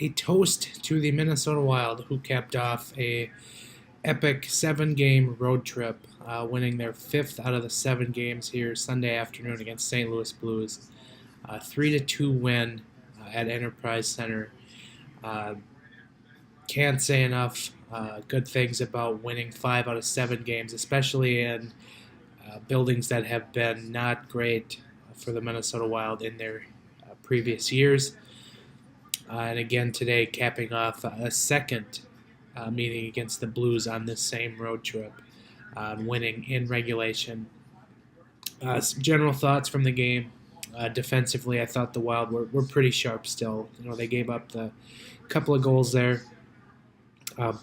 a toast to the Minnesota Wild, who capped off a epic 7-game road trip, winning their 5th out of the 7 games here Sunday afternoon against St. Louis Blues. 3-2 win at Enterprise Center. Uh, can't say enough good things about winning 5 out of 7 games, especially in buildings that have been not great for the Minnesota Wild in their previous years. And again today, capping off a second meeting against the Blues on this same road trip, winning in regulation. Some general thoughts from the game. Defensively, I thought the Wild were pretty sharp still. They gave up the couple of goals there,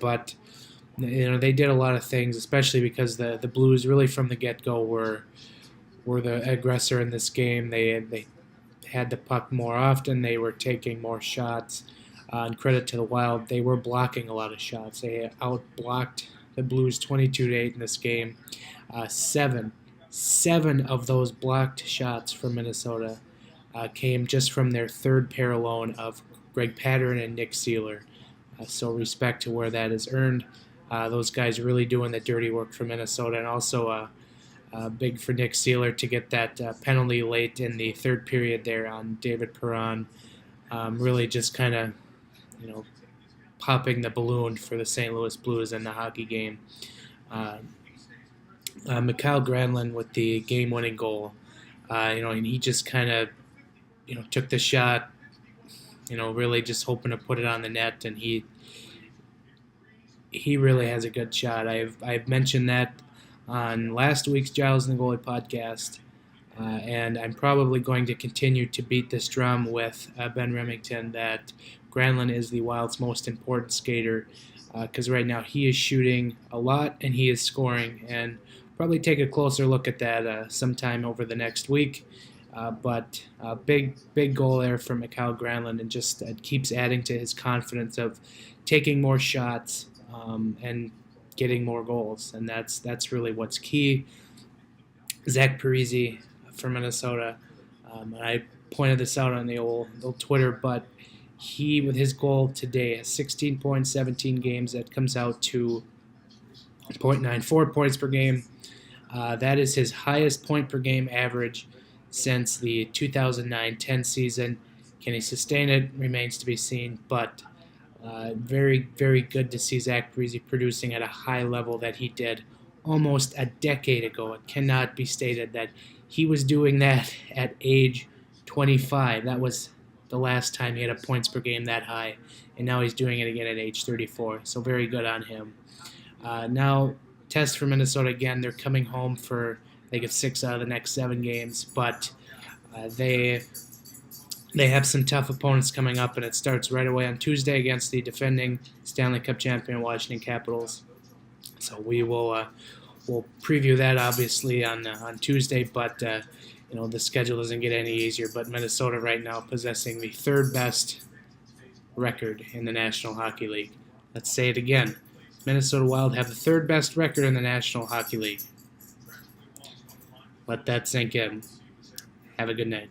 but they did a lot of things, especially because the Blues really from the get-go were the aggressor in this game. They had the puck more often. They were taking more shots. And credit to the Wild, they were blocking a lot of shots. They out-blocked the Blues 22-8 in this game. Seven of those blocked shots from Minnesota came just from their third pair alone of Greg Pattern and Nick Seeler. So respect to where that is earned. Those guys really doing the dirty work for Minnesota, and also big for Nick Seeler to get that penalty late in the third period there on David Perron. Really just kind of, popping the balloon for the St. Louis Blues in the hockey game. Mikael Granlund with the game-winning goal. And he just kind of, took the shot, really just hoping to put it on the net, and he really has a good shot. I've mentioned that on last week's Giles and the Goalie podcast, and I'm probably going to continue to beat this drum with Ben Remington that Granlund is the Wild's most important skater, because right now he is shooting a lot and he is scoring, and probably take a closer look at that sometime over the next week. But big goal there for Mikael Granlund, and just keeps adding to his confidence of taking more shots and getting more goals, and that's really what's key. Zach Parise from Minnesota, and I pointed this out on the old Twitter, but he, with his goal today, has 16 points, 17 games. That comes out to 0.94 points per game. That is his highest point per game average since the 2009-10 season. Can he sustain it? Remains to be seen, but very, very good to see Zach Parise producing at a high level that he did almost a decade ago. It cannot be stated that he was doing that at age 25. That was the last time he had a points per game that high, and now he's doing it again at age 34. So very good on him. Now, test for Minnesota again. They're coming home for, they get 6 out of the next 7 games, but they have some tough opponents coming up, and it starts right away on Tuesday against the defending Stanley Cup champion Washington Capitals. So we will we'll preview that obviously on Tuesday, but the schedule doesn't get any easier. But Minnesota right now possessing the 3rd best record in the National Hockey League. Let's say it again. Minnesota Wild have the 3rd best record in the National Hockey League. Let that sink in. Have a good night.